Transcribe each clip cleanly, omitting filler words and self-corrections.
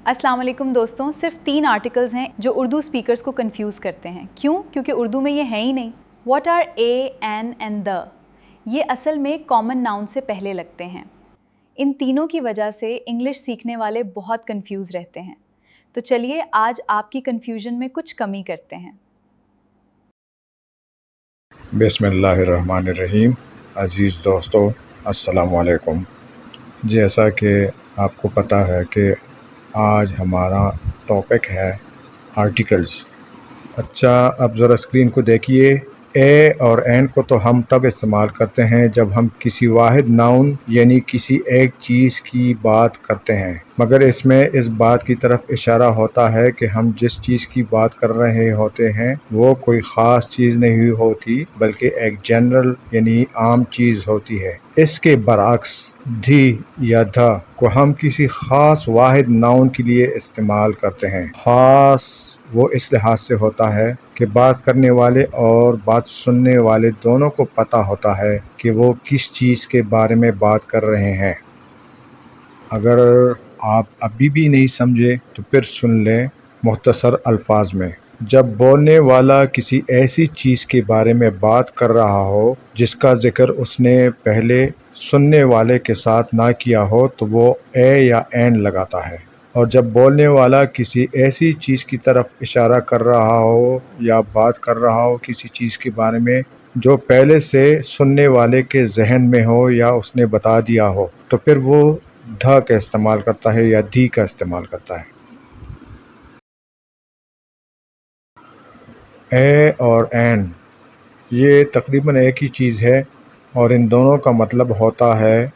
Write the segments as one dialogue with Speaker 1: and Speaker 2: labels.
Speaker 1: السلام علیکم دوستوں، صرف 3 آرٹیکلز ہیں جو اردو سپیکرز کو کنفیوز کرتے ہیں۔ کیوں؟ کیونکہ اردو میں یہ ہے ہی نہیں۔ What are a, an and the? یہ اصل میں کامن ناؤن سے پہلے لگتے ہیں۔ ان تینوں کی وجہ سے انگلش سیکھنے والے بہت کنفیوز رہتے ہیں۔ تو چلیے آج آپ کی کنفیوژن میں کچھ کمی کرتے ہیں۔
Speaker 2: بسم اللہ الرحمن الرحیم۔ عزیز دوستو، السلام علیکم۔ جیسا کہ آپ کو پتہ ہے کہ آج ہمارا ٹاپک ہے آرٹیکلز۔ اچھا، اب ذرا اسکرین کو دیکھیے۔ اے اور این کو تو ہم تب استعمال کرتے ہیں جب ہم کسی واحد ناؤن یعنی کسی ایک چیز کی بات کرتے ہیں، مگر اس میں اس بات کی طرف اشارہ ہوتا ہے کہ ہم جس چیز کی بات کر رہے ہوتے ہیں وہ کوئی خاص چیز نہیں ہوتی بلکہ ایک جنرل یعنی عام چیز ہوتی ہے۔ اس کے برعکس دی یا دھا کو ہم کسی خاص واحد ناؤن کے لیے استعمال کرتے ہیں۔ خاص وہ اس لحاظ سے ہوتا ہے کہ بات کرنے والے اور بات سننے والے دونوں کو پتہ ہوتا ہے کہ وہ کس چیز کے بارے میں بات کر رہے ہیں۔ اگر آپ ابھی بھی نہیں سمجھے تو پھر سن لیں مختصر الفاظ میں۔ جب بولنے والا کسی ایسی چیز کے بارے میں بات کر رہا ہو جس کا ذکر اس نے پہلے سننے والے کے ساتھ نہ کیا ہو تو وہ اے یا این لگاتا ہے، اور جب بولنے والا کسی ایسی چیز کی طرف اشارہ کر رہا ہو یا بات کر رہا ہو کسی چیز کے بارے میں جو پہلے سے سننے والے کے ذہن میں ہو یا اس نے بتا دیا ہو تو پھر وہ دھا کا استعمال کرتا ہے یا دی کا استعمال کرتا ہے۔ اے اور این یہ تقریباً ایک ہی چیز ہے اور ان دونوں کا مطلب ہوتا ہے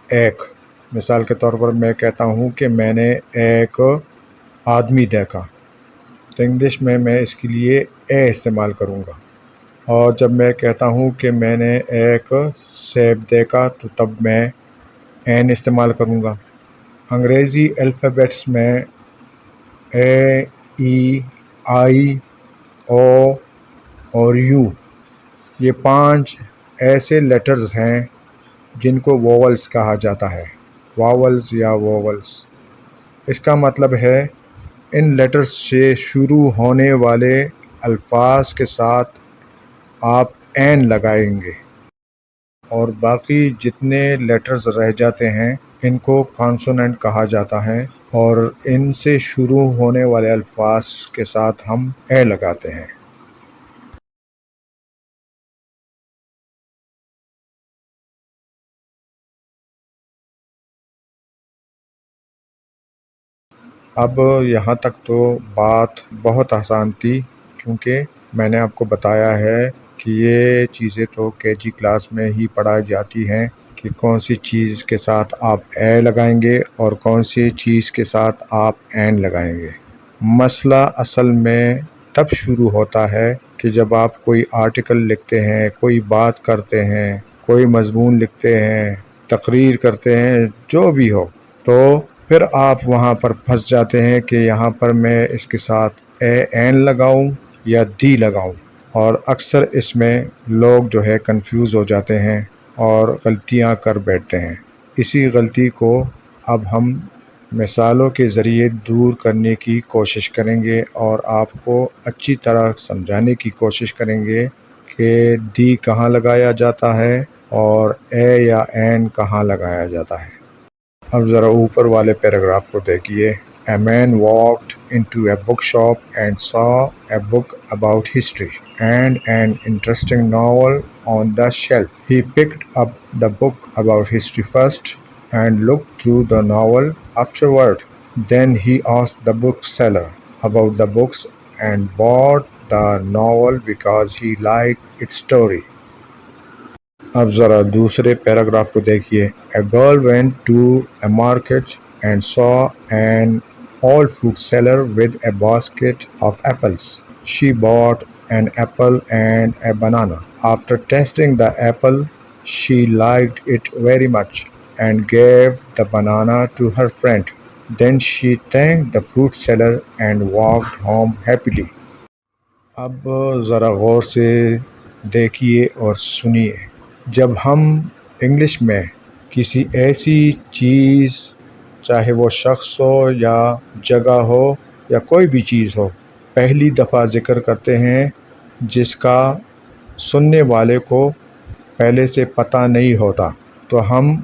Speaker 2: ایک۔ مثال کے طور پر میں کہتا ہوں کہ میں نے ایک آدمی دیکھا تو انگلش میں اس کے لیے اے استعمال کروں گا، اور جب میں کہتا ہوں کہ میں نے ایک سیب دیکھا تو تب میں این استعمال کروں گا۔ انگریزی الفابیٹس میں اے، ای، آئی، او اور یو یہ 5 ایسے لیٹرز ہیں جن کو ووولز کہا جاتا ہے، واولز یا ووولز۔ اس کا مطلب ہے ان لیٹرز سے شروع ہونے والے الفاظ کے ساتھ آپ این لگائیں گے اور باقی جتنے لیٹرز رہ جاتے ہیں ان کو کانسوننٹ کہا جاتا ہے، اور ان سے شروع ہونے والے الفاظ کے ساتھ ہم اے لگاتے ہیں۔ اب یہاں تک تو بات بہت آسان تھی، کیونکہ میں نے آپ کو بتایا ہے کہ یہ چیزیں تو کے جی کلاس میں ہی پڑھائی جاتی ہیں کہ کون سی چیز کے ساتھ آپ اے لگائیں گے اور کون سی چیز کے ساتھ آپ این لگائیں گے۔ مسئلہ اصل میں تب شروع ہوتا ہے کہ جب آپ کوئی آرٹیکل لکھتے ہیں، کوئی بات کرتے ہیں، کوئی مضمون لکھتے ہیں، تقریر کرتے ہیں، جو بھی ہو، تو پھر آپ وہاں پر پھنس جاتے ہیں کہ یہاں پر میں اس کے ساتھ اے این لگاؤں یا دی لگاؤں، اور اکثر اس میں لوگ جو ہے کنفیوز ہو جاتے ہیں اور غلطیاں کر بیٹھتے ہیں۔ اسی غلطی کو اب ہم مثالوں کے ذریعے دور کرنے کی کوشش کریں گے اور آپ کو اچھی طرح سمجھانے کی کوشش کریں گے کہ دی کہاں لگایا جاتا ہے اور اے یا این کہاں لگایا جاتا ہے۔ اب ذرا اوپر والے پیراگراف کو دیکھیے۔ A man walked into a bookshop and saw a book about history and an interesting novel on the shelf. He picked up the book about history first and looked through the novel afterward. Then he asked the bookseller about the books and bought the novel because he liked its story. اب ذرا دوسرے paragraph کو دیکھیے۔ A girl went to a market and saw an old fruit seller with a basket of apples. She bought an apple and a banana. After tasting the apple, she liked it very much and gave the banana to her friend. Then she thanked the fruit seller and walked home happily. اب ذرا غور سے دیکھیے اور سنیے۔ جب ہم English میں کسی ایسی چیز چاہے وہ شخص ہو یا جگہ ہو یا کوئی بھی چیز ہو، پہلی دفعہ ذکر کرتے ہیں جس کا سننے والے کو پہلے سے پتہ نہیں ہوتا، تو ہم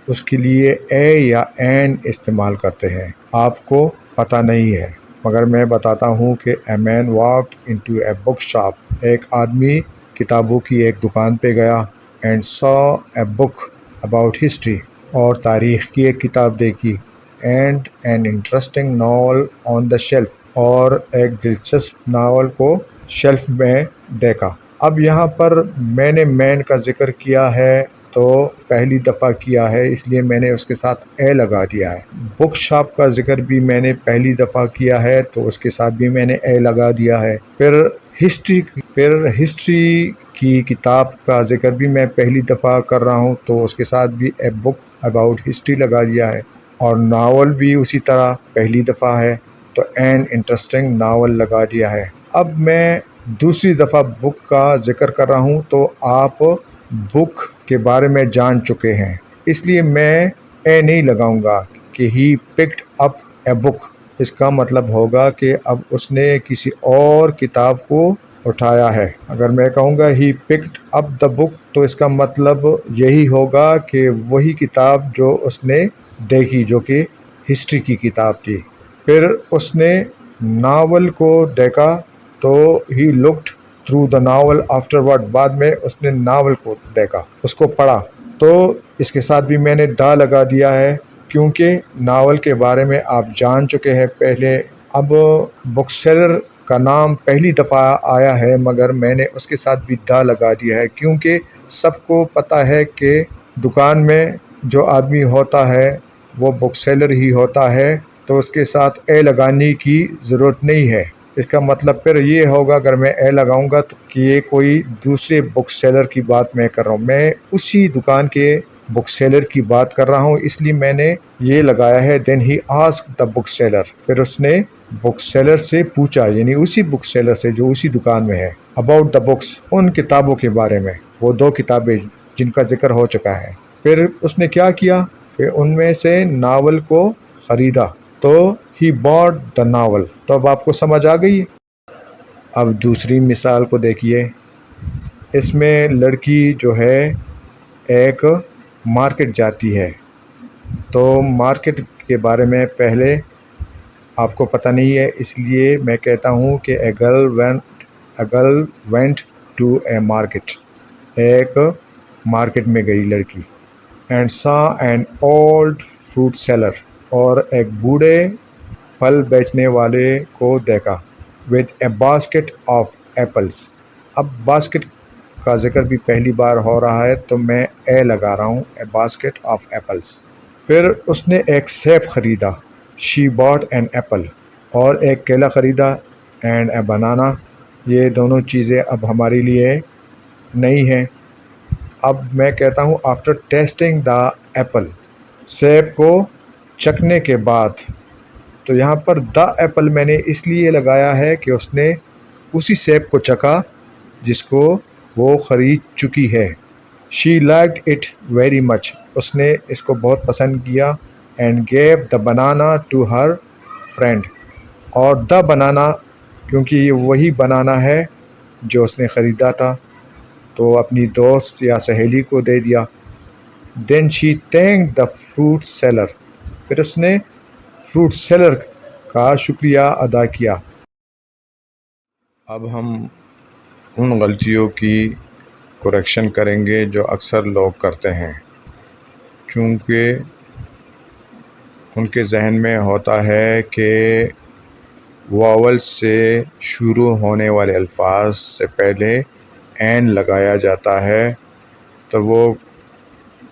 Speaker 2: اس کے لیے اے یا این استعمال کرتے ہیں۔ آپ کو پتہ نہیں ہے، مگر میں بتاتا ہوں کہ اے مین واکڈ انٹو اے بک شاپ، ایک آدمی کتابوں کی ایک دکان پہ گیا، اینڈ سا اے بک اباؤٹ ہسٹری، اور تاریخ کی ایک کتاب دیکھی، and an interesting novel on the shelf, اور ایک دلچسپ ناول کو شیلف میں دیکھا۔ اب یہاں پر میں نے مین کا ذکر کیا ہے تو پہلی دفعہ کیا ہے، اس لیے میں نے اس کے ساتھ اے لگا دیا ہے۔ بک شاپ کا ذکر بھی میں نے پہلی دفعہ کیا ہے تو اس کے ساتھ بھی میں نے اے لگا دیا ہے۔ پھر ہسٹری کی کتاب کا ذکر بھی میں پہلی دفعہ کر رہا ہوں تو اس کے ساتھ بھی اے بک اباؤٹ ہسٹری لگا دیا ہے، اور ناول بھی اسی طرح پہلی دفعہ ہے تو این انٹرسٹنگ ناول لگا دیا ہے۔ اب میں دوسری دفعہ بک کا ذکر کر رہا ہوں تو آپ بک کے بارے میں جان چکے ہیں، اس لیے میں اے نہیں لگاؤں گا کہ ہی پکڈ اپ اے بک۔ اس کا مطلب ہوگا کہ اب اس نے کسی اور کتاب کو اٹھایا ہے۔ اگر میں کہوں گا ہی پکڈ اپ دا بک تو اس کا مطلب یہی ہوگا کہ وہی کتاب جو اس نے دیکھی، جو کہ ہسٹری کی کتاب تھی۔ پھر اس نے ناول کو دیکھا تو ہی looked through the novel after word, بعد میں اس نے ناول کو دیکھا، اس کو پڑھا، تو اس کے ساتھ بھی میں نے دا لگا دیا ہے کیونکہ ناول کے بارے میں آپ جان چکے ہیں پہلے۔ اب بک سیلر کا نام پہلی دفعہ آیا ہے مگر میں نے اس کے ساتھ بھی دا لگا دیا ہے کیونکہ سب کو پتہ ہے کہ دکان میں جو آدمی ہوتا ہے وہ بک سیلر ہی ہوتا ہے، تو اس کے ساتھ اے لگانے کی ضرورت نہیں ہے۔ اس کا مطلب پھر یہ ہوگا اگر میں اے لگاؤں گا تو کہ یہ کوئی دوسرے بک سیلر کی بات میں کر رہا ہوں، میں اسی دکان کے بک سیلر کی بات کر رہا ہوں، اس لیے میں نے یہ لگایا ہے۔ دین ہی آسکڈ دا بک سیلر، پھر اس نے بک سیلر سے پوچھا، یعنی اسی بک سیلر سے جو اسی دکان میں ہے، اباؤٹ دا بکس، ان کتابوں کے بارے میں، وہ 2 کتابیں جن کا ذکر ہو چکا ہے۔ پھر اس نے کیا کیا، پھر ان میں سے ناول کو خریدا، تو ہی باٹ دا ناول۔ تو اب آپ کو سمجھ آ گئی۔ اب دوسری مثال کو دیکھیے، اس میں لڑکی جو ہے ایک مارکیٹ جاتی ہے، تو مارکیٹ کے بارے میں پہلے آپ کو پتہ نہیں ہے، اس لیے میں کہتا ہوں کہ a girl went to a market, ایک مارکیٹ میں گئی لڑکی، اینڈ سا این اولڈ فروٹ سیلر، اور ایک بوڑھے پھل بیچنے والے کو دیکھا، with a basket of apples۔ اب باسکٹ کا ذکر بھی پہلی بار ہو رہا ہے تو میں اے لگا رہا ہوں، a basket of apples۔ پھر اس نے ایک سیب خریدا، she bought an apple، اور ایک کیلا خریدا، and a banana۔ یہ دونوں چیزیں اب ہمارے لیے نہیں ہیں۔ اب میں کہتا ہوں after tasting the apple، سیب کو چکھنے کے بعد، تو یہاں پر دا ایپل میں نے اس لیے لگایا ہے کہ اس نے اسی سیب کو چکھا جس کو وہ خرید چکی ہے۔ She liked it very much, اس نے اس کو بہت پسند کیا، and gave the banana to her friend, اور دا بنانا کیونکہ یہ وہی بنانا ہے جو اس نے خریدا تھا تو اپنی دوست یا سہیلی کو دے دیا۔ دین شی تھینکڈ دا فروٹ سیلر، پھر اس نے فروٹ سیلر کا شکریہ ادا کیا۔ اب ہم ان غلطیوں کی کریکشن کریں گے جو اکثر لوگ کرتے ہیں، چونکہ ان کے ذہن میں ہوتا ہے کہ واول سے شروع ہونے والے الفاظ سے پہلے این لگایا جاتا ہے، تو وہ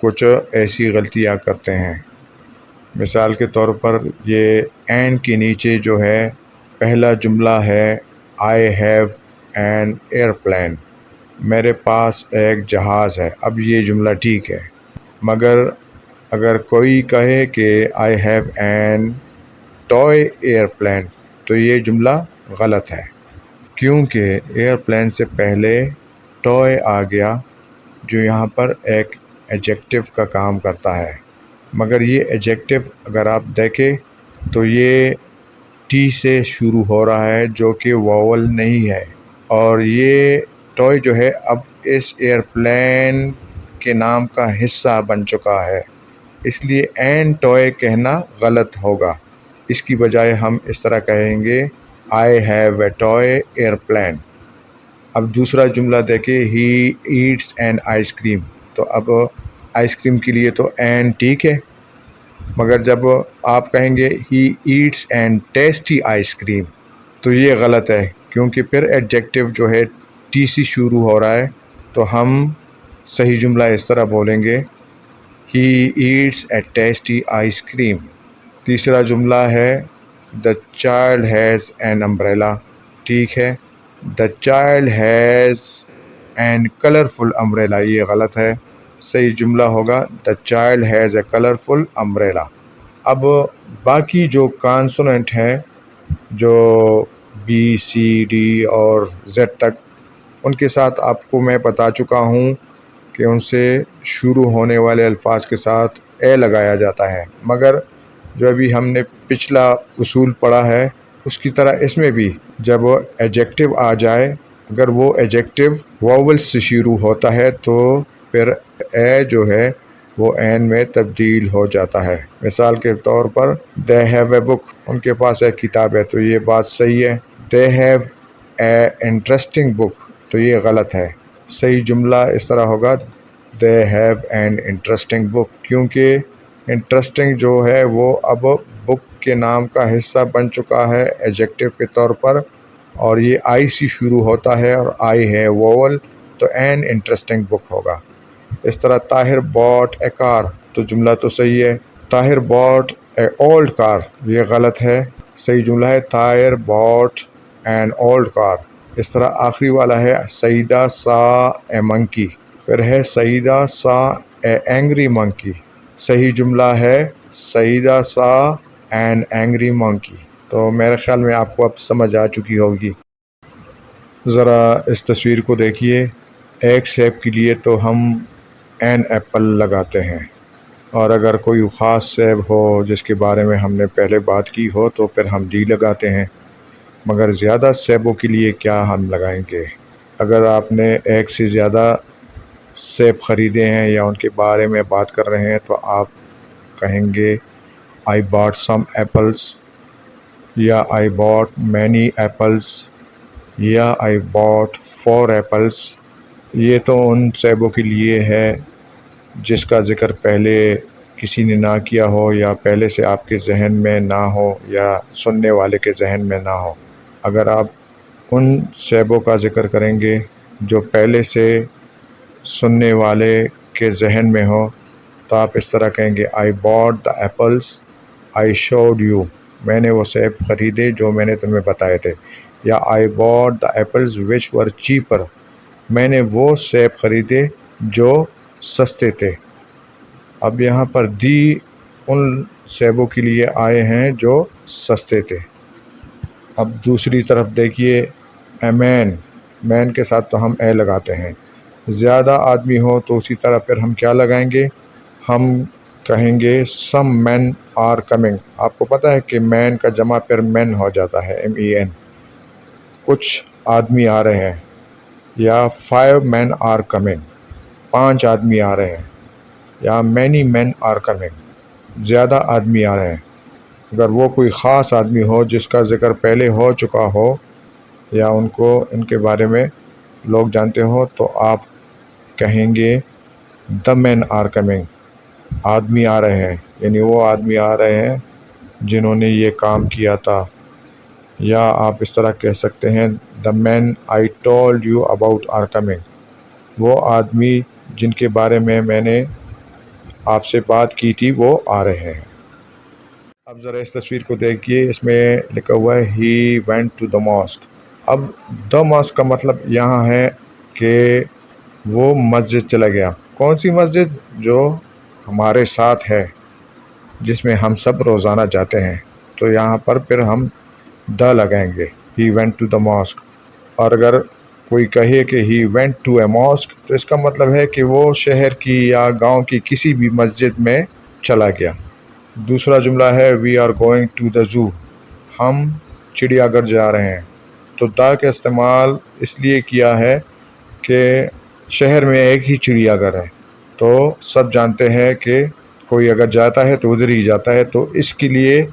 Speaker 2: کچھ ایسی غلطیاں کرتے ہیں۔ مثال کے طور پر یہ این کے نیچے جو ہے پہلا جملہ ہے آئی ہیو این ایئرپلین، میرے پاس ایک جہاز ہے۔ اب یہ جملہ ٹھیک ہے، مگر اگر کوئی کہے کہ I have an toy airplane تو یہ جملہ غلط ہے، کیونکہ ایئرپلین سے پہلے ٹوائے آ گیا جو یہاں پر ایک ایڈجیکٹو کا کام کرتا ہے۔ مگر یہ ایجیکٹو اگر آپ دیکھیں تو یہ ٹی سے شروع ہو رہا ہے جو کہ واول نہیں ہے، اور یہ ٹوئے جو ہے اب اس ایئرپلین کے نام کا حصہ بن چکا ہے، اس لیے این ٹوئے کہنا غلط ہوگا۔ اس کی بجائے ہم اس طرح کہیں گے آئی ہیو اے ٹوئے ایئرپلین۔ اب دوسرا جملہ دیکھیں، ہی ایٹس این آئس کریم، تو اب آئس کریم کے لیے تو این ٹھیک ہے، مگر جب آپ کہیں گے he eats an tasty ice cream تو یہ غلط ہے، کیونکہ پھر ایڈجیکٹو جو ہے ٹی سے شروع ہو رہا ہے، تو ہم صحیح جملہ اس طرح بولیں گے he eights a tasty ice کریم۔ تیسرا جملہ ہے the child has an umbrella, ٹھیک ہے، the child has an colourful umbrella, یہ غلط ہے، صحیح جملہ ہوگا the child has a colourful umbrella. اب باقی جو کانسوننٹ ہیں جو بی سی ڈی اور زیڈ تک، ان کے ساتھ آپ کو میں بتا چکا ہوں کہ ان سے شروع ہونے والے الفاظ کے ساتھ اے لگایا جاتا ہے، مگر جو ابھی ہم نے پچھلا اصول پڑھا ہے اس کی طرح اس میں بھی جب ایجیکٹو آ جائے، اگر وہ ایجیکٹو واول سے شروع ہوتا ہے تو پھر اے جو ہے وہ این میں تبدیل ہو جاتا ہے۔ مثال کے طور پر دے ہیو اے بک، ان کے پاس ایک کتاب ہے، تو یہ بات صحیح ہے۔ They have a interesting book, تو یہ غلط ہے، صحیح جملہ اس طرح ہوگا they have an interesting book, کیونکہ انٹرسٹنگ جو ہے وہ اب بک کے نام کا حصہ بن چکا ہے ایجیکٹو کے طور پر، اور یہ آئی سے شروع ہوتا ہے اور آئی ہے ووول، تو این انٹرسٹنگ بک ہوگا۔ اس طرح طاہر باٹ اے کار، تو جملہ تو صحیح ہے، طاہر باٹ اے اولڈ کار، یہ غلط ہے، صحیح جملہ ہے طاہر باٹ این اولڈ کار۔ اس طرح آخری والا ہے سعیدہ سا اے منکی، پھر ہے سعیدہ سا اے اینگری منکی، صحیح جملہ ہے سعیدہ سا این اینگری منکی۔ تو میرے خیال میں آپ کو اب سمجھ آ چکی ہوگی۔ ذرا اس تصویر کو دیکھیے، ایک سیب کے لیے تو ہم این ایپل لگاتے ہیں، اور اگر کوئی خاص سیب ہو جس کے بارے میں ہم نے پہلے بات کی ہو تو پھر ہم ڈی لگاتے ہیں، مگر زیادہ سیبوں کے لیے کیا ہم لگائیں گے؟ اگر آپ نے ایک سے زیادہ سیب خریدے ہیں یا ان کے بارے میں بات کر رہے ہیں تو آپ کہیں گے آئی باٹ سم ایپلس، یا آئی باٹ مینی ایپلس، یا آئی باٹ 4 ایپلس۔ یہ تو ان سیبوں کے لیے ہے جس کا ذکر پہلے کسی نے نہ کیا ہو، یا پہلے سے آپ کے ذہن میں نہ ہو، یا سننے والے کے ذہن میں نہ ہو۔ اگر آپ ان سیبوں کا ذکر کریں گے جو پہلے سے سننے والے کے ذہن میں ہو، تو آپ اس طرح کہیں گے آئی باٹ دا ایپلس آئی شوڈ یو، میں نے وہ سیب خریدے جو میں نے تمہیں بتائے تھے، یا آئی باٹ دا ایپلز وچ ور چیپر، میں نے وہ سیب خریدے جو سستے تھے۔ اب یہاں پر دی ان سیبوں کے لیے آئے ہیں جو سستے تھے۔ اب دوسری طرف دیکھیے، اے مین، مین کے ساتھ تو ہم اے لگاتے ہیں، زیادہ آدمی ہو تو اسی طرح پھر ہم کیا لگائیں گے؟ ہم کہیں گے سم مین آر کمنگ۔ آپ کو پتہ ہے کہ مین کا جمع پھر مین ہو جاتا ہے، MEN، کچھ آدمی آ رہے ہیں، یا 5 مین آر کمنگ، 5 آدمی آ رہے ہیں، یا مینی مین آر کمنگ، زیادہ آدمی آ رہے ہیں۔ اگر وہ کوئی خاص آدمی ہو جس کا ذکر پہلے ہو چکا ہو، یا ان کے بارے میں لوگ جانتے ہو، تو آپ کہیں گے دا مین آر کمنگ، آدمی آ رہے ہیں، یعنی وہ آدمی آ رہے ہیں جنہوں نے یہ کام کیا تھا۔ یا آپ اس طرح کہہ سکتے ہیں the man I told you about are coming, وہ آدمی جن کے بارے میں نے آپ سے بات کی تھی وہ آ رہے ہیں۔ اب ذرا اس تصویر کو دیکھیے، اس میں لکھا ہوا ہے he went to the mask. اب دا ماسک کا مطلب یہاں ہے کہ وہ مسجد چلا گیا۔ کون سی مسجد؟ جو ہمارے ساتھ ہے، جس میں ہم سب روزانہ جاتے ہیں، تو یہاں پر پھر ہم دا لگائیں گے، he went to the mask. اور اگر کوئی کہے کہ he went to a mask, تو اس کا مطلب ہے کہ وہ شہر کی یا گاؤں کی کسی بھی مسجد میں چلا گیا. دوسرا جملہ ہے we are going to the zoo, ہم چڑیا گھر جا رہے ہیں. تو دا کا استعمال اس لیے کیا ہے کہ شہر میں ایک ہی چڑیا گھر ہے، تو سب جانتے ہیں کہ کوئی اگر جاتا ہے تو ادھر ہی جاتا ہے، تو اس کے لیے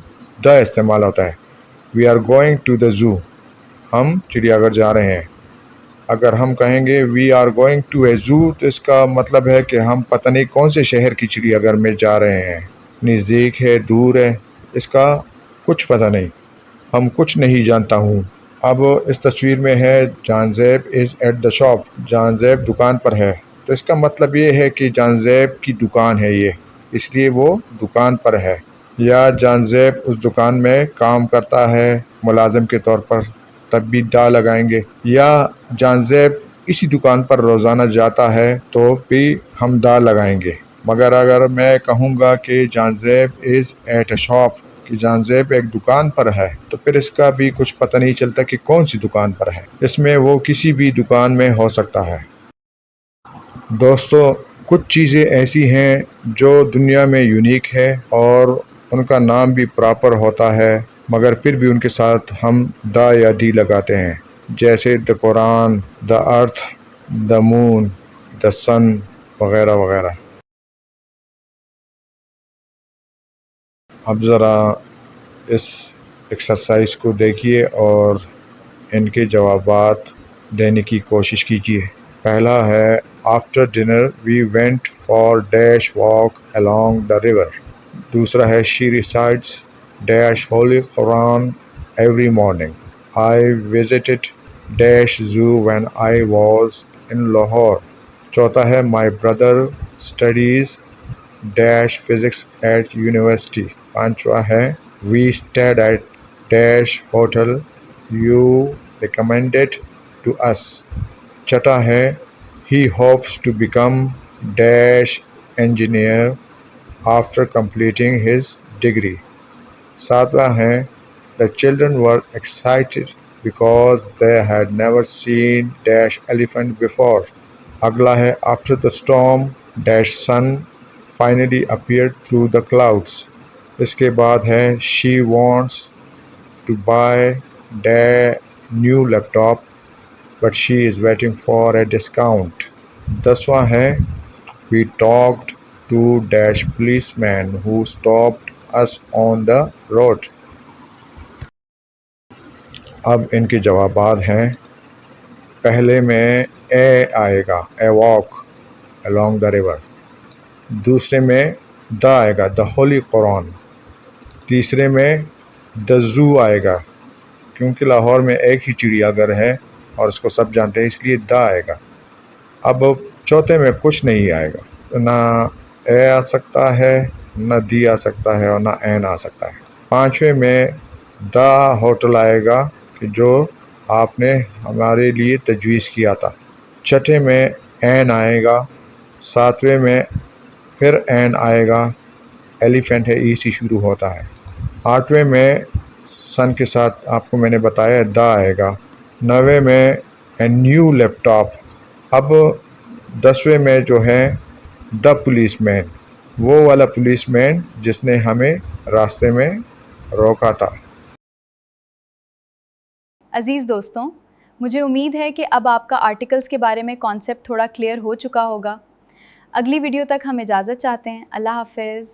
Speaker 2: دا استعمال ہوتا ہے. We are going to the zoo, ہم چڑیا گھر جا رہے ہیں. اگر ہم کہیں گے وی آر گوئنگ ٹو اے زو تو اس کا مطلب ہے کہ ہم پتہ نہیں کون سے شہر کی چڑیا گھر میں جا رہے ہیں، نزدیک ہے دور ہے، اس کا کچھ پتہ نہیں، ہم کچھ نہیں جانتا ہوں. اب اس تصویر میں ہے جان زیب از ایٹ دا شاپ، جان زیب دکان پر ہے، تو اس کا مطلب یہ ہے کہ جان زیب کی دکان ہے یہ، اس لیے وہ دکان پر ہے. یا جان زیب اس دکان میں کام کرتا ہے ملازم کے طور پر، تب بھی دا لگائیں گے. یا جان زیب اسی دکان پر روزانہ جاتا ہے تو بھی ہم دا لگائیں گے. مگر اگر میں کہوں گا کہ جان زیب از ایٹ اے شاپ، کہ جان زیب ایک دکان پر ہے، تو پھر اس کا بھی کچھ پتہ نہیں چلتا کہ کون سی دکان پر ہے، اس میں وہ کسی بھی دکان میں ہو سکتا ہے. دوستو، کچھ چیزیں ایسی ہیں جو دنیا میں یونیک ہے اور ان کا نام بھی پراپر ہوتا ہے، مگر پھر بھی ان کے ساتھ ہم دا یا دی لگاتے ہیں، جیسے دا قرآن، دا ارتھ، دا مون، دا سن وغیرہ وغیرہ. اب ذرا اس ایکسرسائز کو دیکھیے اور ان کے جوابات دینے کی کوشش کیجیے. پہلا ہے after dinner we went for dash walk along the river. دوسرا ہے شی ریسائٹس ڈیش ہولی قرآن every morning. I visited dash zoo when I was in Lahore. چوتھا ہے my brother studies dash physics at university. پانچواں ہے we stayed at dash hotel you recommended to us. چھٹا ہے he hopes to become dash engineer after completing his degree. ساتواں ہے the children were excited because they had never seen dash elephant before. اگلا ہے after the storm dash sun finally appeared through the clouds. اس کے بعد ہے she wants to buy the new laptop but she is waiting for a discount. 10واں ہے we talked to dash policeman who stopped us on the road. اب ان کے جوابات ہیں. پہلے میں اے آئے گا a walk along the river. دوسرے میں دا آئے گا دا ہولی قرآن. تیسرے میں دا زو آئے گا کیونکہ لاہور میں ایک ہی چڑیا گھر ہے اور اس کو سب جانتے ہیں، اس لیے دا آئے گا. اب چوتھے میں کچھ نہیں آئے گا، نہ اے آ سکتا ہے، نہ دی آ سکتا ہے اور نہ این آ سکتا ہے. پانچویں میں دا ہوٹل آئے گا کہ جو آپ نے ہمارے لیے تجویز کیا تھا. چھٹے میں این آئے گا. ساتویں میں پھر این آئے گا، ایلیفینٹ ہے ای سے شروع ہوتا ہے. آٹھویں میں سن کے ساتھ آپ کو میں نے بتایا دا آئے گا. نویں میں اے نیو لیپ ٹاپ. اب 10ویں میں جو ہے دا پولیس مین، وہ والا پولیس مین جس نے ہمیں راستے میں روکا تھا.
Speaker 1: عزیز دوستوں، مجھے امید ہے کہ اب آپ کا آرٹیکلز کے بارے میں کانسیپٹ تھوڑا کلیئر ہو چکا ہوگا. اگلی ویڈیو تک ہم اجازت چاہتے ہیں. اللہ حافظ.